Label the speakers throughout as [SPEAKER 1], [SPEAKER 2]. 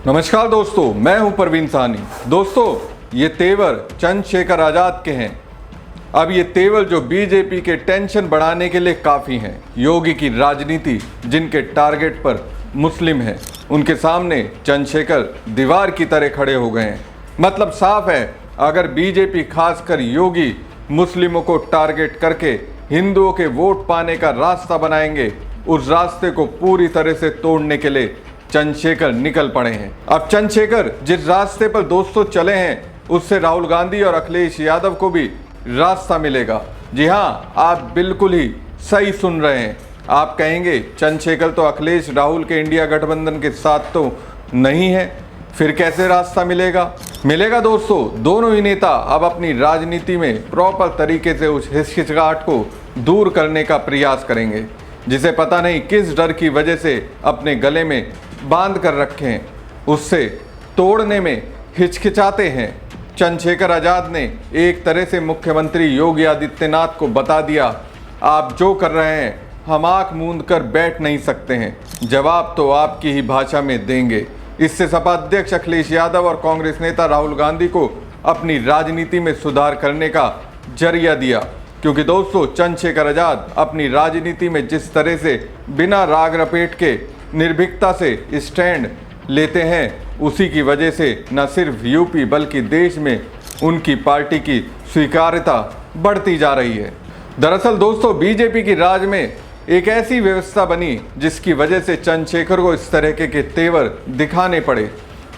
[SPEAKER 1] नमस्कार दोस्तों, मैं हूं परवीन साहनी। दोस्तों, ये तेवर चंद्रशेखर आजाद के हैं। अब ये तेवर जो बीजेपी के टेंशन बढ़ाने के लिए काफ़ी हैं। योगी की राजनीति जिनके टारगेट पर मुस्लिम है, उनके सामने चंद्रशेखर दीवार की तरह खड़े हो गए हैं। मतलब साफ है, अगर बीजेपी खासकर योगी मुस्लिमों को टारगेट करके हिंदुओं के वोट पाने का रास्ता बनाएंगे, उस रास्ते को पूरी तरह से तोड़ने के लिए चंद्रशेखर निकल पड़े हैं। अब चंद्रशेखर जिस रास्ते पर दोस्तों चले हैं, उससे राहुल गांधी और अखिलेश यादव को भी रास्ता मिलेगा। जी हाँ, आप बिल्कुल ही सही सुन रहे हैं। आप कहेंगे चंद्रशेखर तो अखिलेश राहुल के इंडिया गठबंधन के साथ तो नहीं है, फिर कैसे रास्ता मिलेगा दोस्तों। दोनों ही नेता अब अपनी राजनीति में प्रॉपर तरीके से उस हिचकिचाहट को दूर करने का प्रयास करेंगे, जिसे पता नहीं किस डर की वजह से अपने गले में बांध कर रखे हैं, उससे तोड़ने में हिचकिचाते हैं। चंद्रशेखर आजाद ने एक तरह से मुख्यमंत्री योगी आदित्यनाथ को बता दिया, आप जो कर रहे हैं हम आंख मूंद कर बैठ नहीं सकते हैं, जवाब तो आपकी ही भाषा में देंगे। इससे सपा अध्यक्ष अखिलेश यादव और कांग्रेस नेता राहुल गांधी को अपनी राजनीति में सुधार करने का जरिया दिया। क्योंकि दोस्तों, चंद्रशेखर आजाद अपनी राजनीति में जिस तरह से बिना राग रपेट के निर्भीकता से स्टैंड लेते हैं, उसी की वजह से न सिर्फ यूपी बल्कि देश में उनकी पार्टी की स्वीकार्यता बढ़ती जा रही है। दरअसल दोस्तों, बीजेपी की राज में एक ऐसी व्यवस्था बनी जिसकी वजह से चंद्रशेखर को इस तरह के तेवर दिखाने पड़े।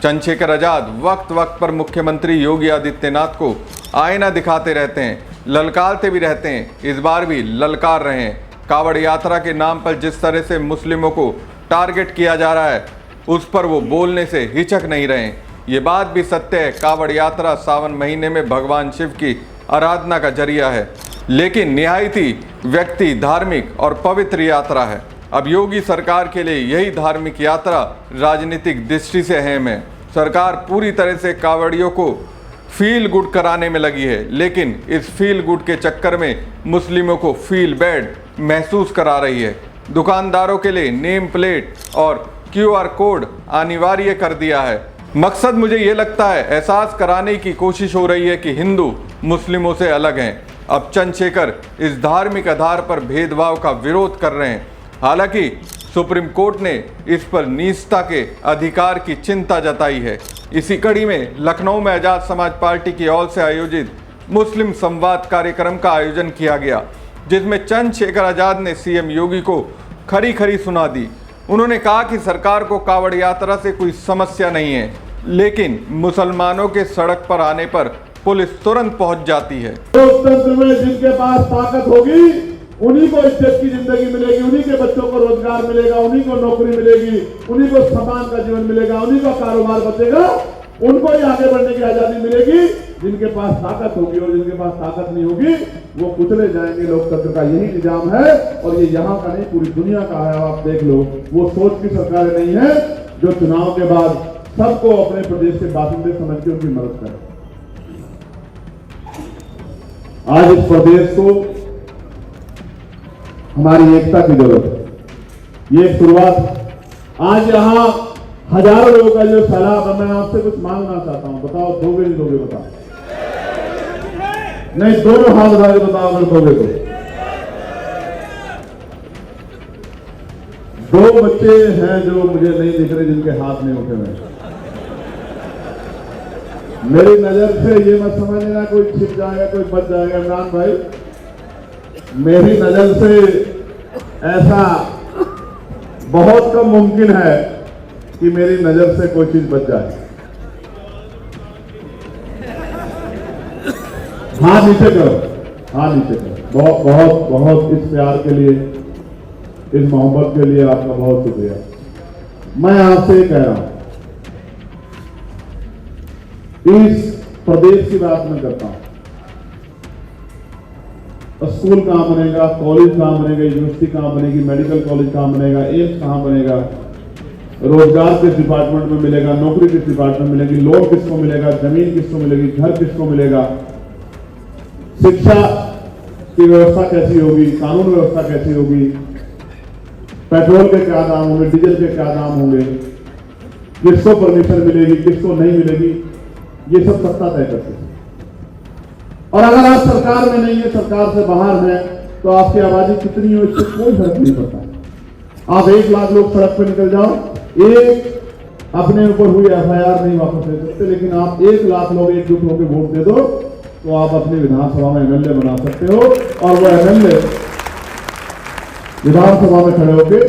[SPEAKER 1] चंद्रशेखर आजाद वक्त वक्त पर मुख्यमंत्री योगी आदित्यनाथ को आईना दिखाते रहते हैं, ललकारते भी रहते हैं। इस बार भी ललकार रहे हैं। कावड़ यात्रा के नाम पर जिस तरह से मुस्लिमों को टारगेट किया जा रहा है, उस पर वो बोलने से हिचक नहीं रहे। ये बात भी सत्य है, कावड़ यात्रा सावन महीने में भगवान शिव की आराधना का जरिया है, लेकिन निहायत ही व्यक्ति धार्मिक और पवित्र यात्रा है। अब योगी सरकार के लिए यही धार्मिक यात्रा राजनीतिक दृष्टि से अहम है। सरकार पूरी तरह से कावड़ियों को फील गुड कराने में लगी है, लेकिन इस फील गुड के चक्कर में मुस्लिमों को फील बैड महसूस करा रही है। दुकानदारों के लिए नेम प्लेट और QR कोड अनिवार्य कर दिया है। मकसद मुझे ये लगता है एहसास कराने की कोशिश हो रही है कि हिंदू मुस्लिमों से अलग हैं। अब चंद्रशेखर इस धार्मिक आधार पर भेदभाव का विरोध कर रहे हैं। हालांकि सुप्रीम कोर्ट ने इस पर निजता के अधिकार की चिंता जताई है। इसी कड़ी में लखनऊ में आजाद समाज पार्टी की ओर से आयोजित मुस्लिम संवाद कार्यक्रम का आयोजन किया गया, जिसमें चंद्रशेखर आजाद ने सीएम योगी को खरी खरी सुना दी। उन्होंने कहा कि सरकार को कावड़ यात्रा से कोई समस्या नहीं है, लेकिन मुसलमानों के सड़क पर आने पर पुलिस तुरंत पहुंच जाती है।
[SPEAKER 2] लोकतंत्र में जिनके पास ताकत होगी उन्हीं को इज्जत की जिंदगी मिलेगी, उन्हीं के बच्चों को रोजगार मिलेगा, उन्हीं को नौकरी मिलेगी, उन्हीं को सम्मान का जीवन मिलेगा, उन्हीं का कारोबार बचेगा, उनको ही आगे बढ़ने की आजादी मिलेगी। जिनके पास ताकत होगी और जिनके पास ताकत नहीं होगी वो कुचले जाएंगे। लोकतंत्र का यही निजाम है, और ये यहाँ का नहीं पूरी दुनिया का है। आप देख लो, वो सोच की सरकारें नहीं है जो चुनाव के बाद सबको अपने प्रदेश के बासिंदे समझ के उनकी मदद करें। आज इस प्रदेश को हमारी एकता की जरूरत है। ये एक शुरुआत। आज यहाँ हजारों लोगों का जो सैलाब है, मैं आपसे कुछ मांगना चाहता हूं। बताओ, दोगे नहीं दोगे? बताओ। नहीं, दोनों हाथ उठा के बताओ अगर दोगे तो। 2 बच्चे हैं जो मुझे नहीं दिख रहे, जिनके हाथ नहीं उठे हुए। मेरी नजर से ये मत समझ लेना कोई छिप जाएगा, कोई बच जाएगा। इमरान भाई, मेरी नजर से ऐसा बहुत कम मुमकिन है कि मेरी नजर से कोई चीज बच जाए। हाथ नीचे करो, हाथ नीचे करो। बहुत बहुत बहुत इस प्यार के लिए, इस मोहब्बत के लिए आपका बहुत शुक्रिया। मैं आपसे कह रहा हूं, इस प्रदेश की बात मैं करता हूं। स्कूल कहां बनेगा, कॉलेज कहां बनेगा, यूनिवर्सिटी कहां बनेगी, मेडिकल कॉलेज कहां बनेगा, एम्स कहां बनेगा, रोजगार किस डिपार्टमेंट में मिलेगा, नौकरी किस डिपार्टमेंट में मिलेगी, लोन किसको मिलेगा, जमीन किसको मिलेगी, घर किसको मिलेगा, शिक्षा की व्यवस्था कैसी होगी, कानून व्यवस्था कैसी होगी, पेट्रोल के क्या दाम होंगे, डीजल के क्या दाम होंगे, किसको परमिशन मिलेगी, किसको नहीं मिलेगी, ये सब सत्ता तय करती है। और अगर आप सरकार में नहीं है, सरकार से बाहर है, तो आपकी आबादी कितनी हो इससे कोई फर्क नहीं पड़ता। आप 1 लाख लोग सड़क पर निकल जाओ, एक अपने ऊपर हुई FIR नहीं वापस ले सकते, लेकिन आप 1 लाख लोग एकजुट होकर वोट दे दो तो आप अपनी विधानसभा में MLA बना सकते हो। और वो MLA विधानसभा में खड़े होकर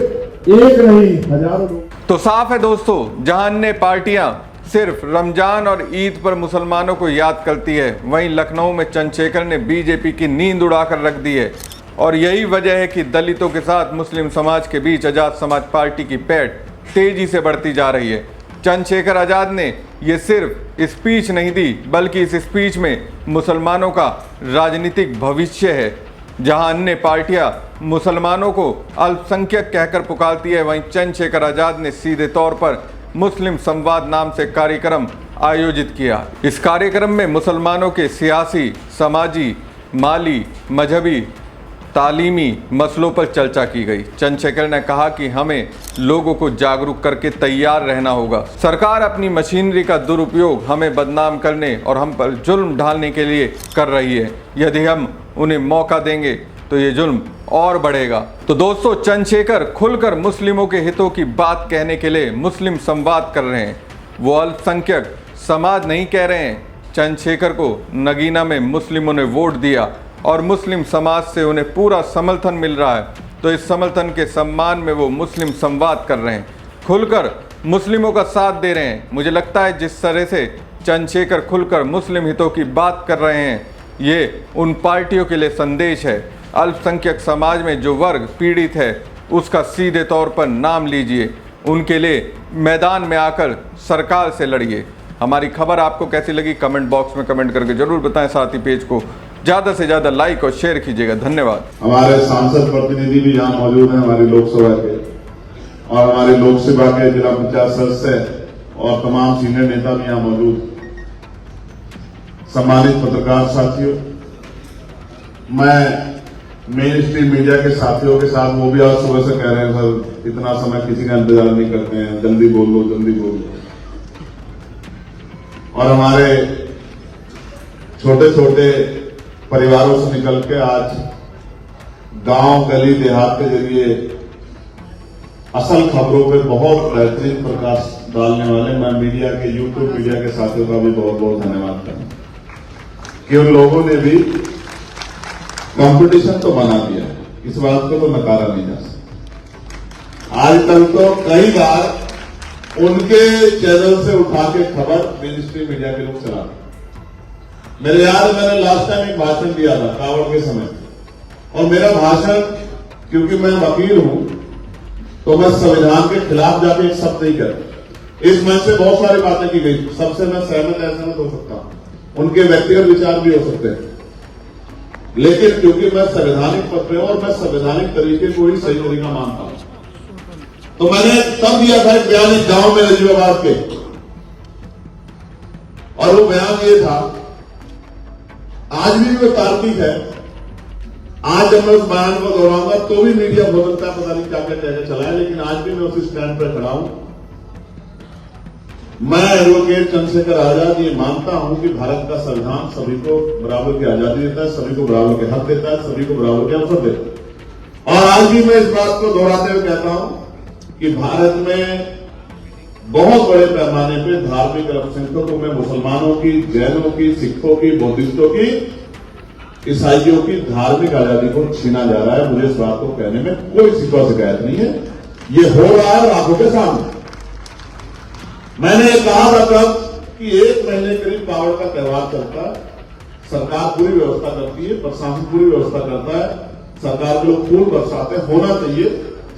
[SPEAKER 2] एक नहीं हजारों लोग।
[SPEAKER 1] तो साफ है दोस्तों, जहां अन्य पार्टियां सिर्फ रमजान और ईद पर मुसलमानों को याद करती है, वहीं लखनऊ में चंद्रशेखर ने बीजेपी की नींद उड़ाकर रख दी है। और यही वजह है कि दलितों के साथ मुस्लिम समाज के बीच आजाद समाज पार्टी की पैठ तेजी से बढ़ती जा रही है। चंद्रशेखर आजाद ने ये सिर्फ स्पीच नहीं दी, बल्कि इस स्पीच में मुसलमानों का राजनीतिक भविष्य है। जहां अन्य पार्टियां मुसलमानों को अल्पसंख्यक कहकर पुकारती है, वहीं चंद्रशेखर आजाद ने सीधे तौर पर मुस्लिम संवाद नाम से कार्यक्रम आयोजित किया। इस कार्यक्रम में मुसलमानों के सियासी, समाजी, माली, मजहबी, तालीमी मसलों पर चर्चा की गई। चंद्रशेखर ने कहा कि हमें लोगों को जागरूक करके तैयार रहना होगा। सरकार अपनी मशीनरी का दुरुपयोग हमें बदनाम करने और हम पर जुल्म ढालने के लिए कर रही है। यदि हम उन्हें मौका देंगे तो ये जुल्म और बढ़ेगा। तो दोस्तों, चंद्रशेखर खुलकर मुस्लिमों के हितों की बात कहने के लिए मुस्लिम संवाद कर रहे हैं। वो अल्पसंख्यक समाज नहीं कह रहे हैं। चंद्रशेखर को नगीना में मुस्लिमों ने वोट दिया और मुस्लिम समाज से उन्हें पूरा समर्थन मिल रहा है। तो इस समर्थन के सम्मान में वो मुस्लिम संवाद कर रहे हैं, खुलकर मुस्लिमों का साथ दे रहे हैं। मुझे लगता है जिस तरह से चंद्रशेखर खुलकर मुस्लिम हितों की बात कर रहे हैं, ये उन पार्टियों के लिए संदेश है। अल्पसंख्यक समाज में जो वर्ग पीड़ित है, उसका सीधे तौर पर नाम लीजिए, उनके लिए मैदान में आकर सरकार से लड़िए। हमारी खबर आपको कैसी लगी कमेंट बॉक्स में कमेंट करके जरूर बताएं। साथ ही पेज को ज़्यादा से ज़्यादा लाइक और शेयर कीजिएगा। धन्यवाद।
[SPEAKER 2] हमारे सांसद प्रतिनिधि भी यहाँ मौजूद हैं, हमारी लोकसभा के, और हमारे लोकसभा के जिला पंचायत सदस्य और तमाम सीनियर नेता भी यहाँ मौजूद। सम्मानित पत्रकार साथियों, मैं मेन स्ट्रीम मीडिया के साथियों के साथ, वो भी आज सुबह से कह रहे हैं सर इतना समय किसी का इंतजार नहीं करते हैं, जल्दी बोल लो जल्दी बोल लो। और हमारे छोटे छोटे परिवारों से निकल के आज गांव गली देहात के जरिए असल खबरों पे बहुत बेहतरीन प्रकाश डालने वाले मैं मीडिया के यूट्यूब मीडिया के साथियों का भी बहुत बहुत धन्यवाद करता कि उन लोगों ने भी कंपटीशन तो बना दिया, इस बात को तो नकारा नहीं जा सकता। आज तक तो कई बार उनके चैनल से उठा के खबर मेन स्ट्रीम मीडिया के लोग चलाते। मेरे याद है, मैंने लास्ट टाइम एक भाषण दिया था कावड़ के समय, और मेरा भाषण, क्योंकि मैं वकील हूं तो मैं संविधान के खिलाफ जाके एक शब्द नहीं करता। इस मंच से बहुत सारी बातें की गई, सबसे मैं सहमत हो सकता हूं, उनके व्यक्तिगत विचार भी हो सकते हैं, लेकिन क्योंकि मैं संवैधानिक पद पे हूं और मैं संवैधानिक तरीके को ही सही तरीका मानता हूं, तो मैंने तब दिया था एक बयान एक गांव में नजीबाबाद के, और वो बयान ये था, आज भी वो तार्किक है। आज जब मैं उस बयान को दोहराऊंगा तो भी मीडिया हो सकता है पता नहीं क्या क्या कहकर चलाए, लेकिन आज भी मैं उस स्टैंड पर खड़ा हूं। मैं एडवोकेट चंद्रशेखर आजाद ये मानता हूं कि भारत का संविधान सभी को बराबर की आजादी देता है, सभी को बराबर के हक देता है, सभी को बराबर के अवसर देता है। और आज भी मैं इस बात को दोहराते हुए कहता हूं कि भारत में बहुत बड़े पैमाने पे धार्मिक अल्पसंख्यकों में मुसलमानों की, जैनों की, सिखों की, बौद्धिस्टों की, ईसाइयों की धार्मिक आजादी को छीना जा रहा है। मुझे इस बात को कहने में कोई शिकवा शिकायत नहीं है, ये हो रहा है आंखों के सामने। मैंने ये कहा था तब कि 1 महीने करीब कावड़ का त्योहार चलता है, सरकार पूरी व्यवस्था करती है, प्रशासन पूरी व्यवस्था करता है, सरकार के लोग फूल बरसाते, होना चाहिए,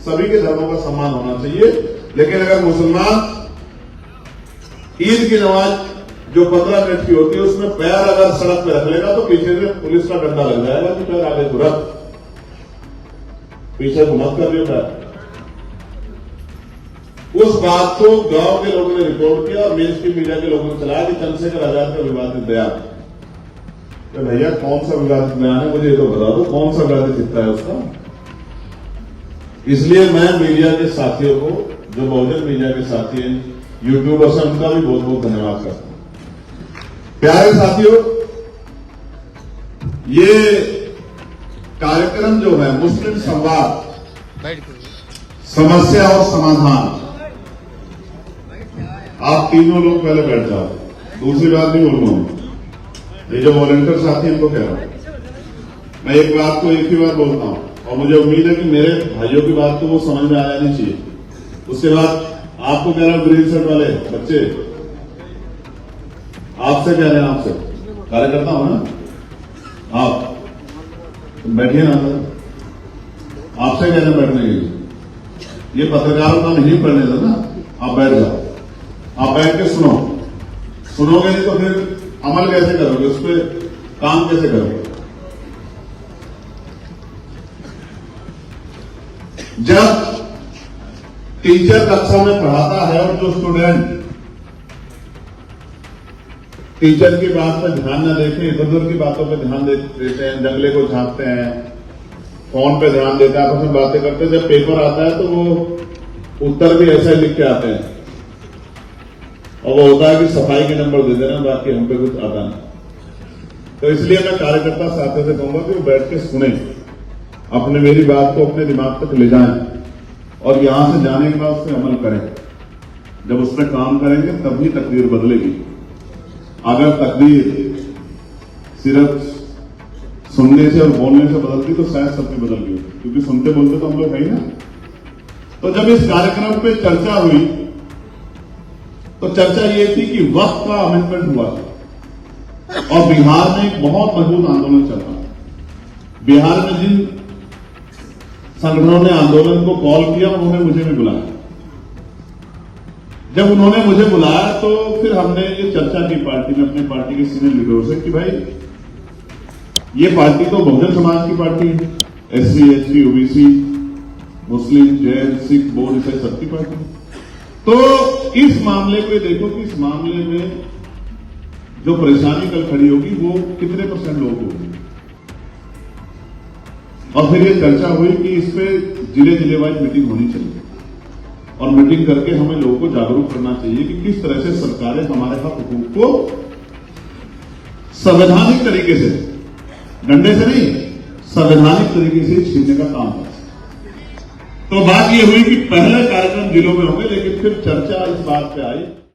[SPEAKER 2] सभी के धर्मों का सम्मान होना चाहिए। लेकिन अगर मुसलमान ईद की नमाज जो 15 मिनट की होती है उसमें पैर अगर सड़क पे रख लेगा तो पीछे से पुलिस का डंडा लग जाएगा कि पैर आगे को रख, पीछे को मत कर लियो पैर। उस बात को गांव के लोगों ने रिपोर्ट किया और मेन स्ट्रीम मीडिया के लोगों ने चलाया कि चंद्रशेखर आजाद का विवादित बयान। तो भैया कौन सा विवादित बयान है, मुझे ये तो बता दो, कौन सा विवादित हिस्सा है उसका। इसलिए मैं मीडिया के साथियों को, जो बहुजन मीडिया के साथी हैं, यूट्यूबर्स हैं उनका भी बहुत बहुत धन्यवाद करता हूं। प्यारे साथियों, ये कार्यक्रम जो है मुस्लिम संवाद, समस्या और समाधान, आप तीनों लोग पहले बैठ जाओ, दूसरी बात नहीं बोलूंगा। ये जो वॉलंटियर साथी इनको कह रहा हूं, मैं एक बात को एक ही बार बोलता हूं और मुझे उम्मीद है कि मेरे भाइयों की बात तो वो समझ में आ जानी चाहिए। उसके बाद आपको कह रहा हूं, ग्रीन शर्ट वाले बच्चे, आपसे कह रहे हैं, आपसे कार्यकर्ता हो ना आप, तुम बैठिए ना, आपसे कह रहे हैं बैठने के लिए। ये पत्रकारों का नहीं पढ़ने देना, आप बैठ जाओ, आप बैठ के सुनो, सुनोगे नहीं तो फिर अमल कैसे करोगे, उस पर काम कैसे करोगे। जब टीचर कक्षा में पढ़ाता है और जो स्टूडेंट टीचर की बात पर ध्यान न देखे, इधर उधर की बातों पर ध्यान देते हैं, जंगले को झांकते हैं, फोन पे ध्यान देते हैं, आपस में बातें करते हैं, जब पेपर आता है तो वो उत्तर भी ऐसा ही लिख के आते हैं और वो होता है कि सफाई के नंबर दे देना, बाकी हम पे कुछ आता नहीं। तो इसलिए मैं कार्यकर्ता साथियों से कहूंगा कि वो बैठ के सुने, अपने मेरी बात को अपने दिमाग तक ले जाएं और यहां से जाने के बाद उस पर अमल करें। जब उस पर काम करेंगे तभी तकदीर बदलेगी। अगर तकदीर सिर्फ सुनने से और बोलने से बदलती तो शायद सबकी बदल गई, क्योंकि सुनते बोलते तो हम लोग है ही ना। तो जब इस कार्यक्रम पे चर्चा हुई तो चर्चा ये थी कि वक्त का अमेंडमेंट हुआ था और बिहार में एक बहुत मजबूत आंदोलन चल रहा है। बिहार में जिन संगठनों ने आंदोलन को कॉल किया उन्होंने मुझे भी बुलाया। जब उन्होंने मुझे बुलाया तो फिर हमने ये चर्चा की पार्टी में, अपनी पार्टी के सीनियर लीडरों से कि भाई ये पार्टी तो बहुजन समाज की पार्टी है, एससी, एसटी, ओबीसी, मुस्लिम, जैन, सिख, बौद्ध, ईसाई सबकी पार्टी है। तो इस मामले को देखो कि इस मामले में जो परेशानी कल खड़ी होगी वो कितने % लोग होंगे। और फिर ये चर्चा हुई कि इस पे जिले जिले वाइज मीटिंग होनी चाहिए और मीटिंग करके हमें लोगों को जागरूक करना चाहिए कि किस तरह से सरकारें हमारे हक हुकूक को संवैधानिक तरीके से, डंडे से नहीं, संवैधानिक तरीके से छीनने का काम है। तो बात यह हुई कि पहले कार्यक्रम जिलों में होंगे, लेकिन फिर चर्चा इस बात पे आई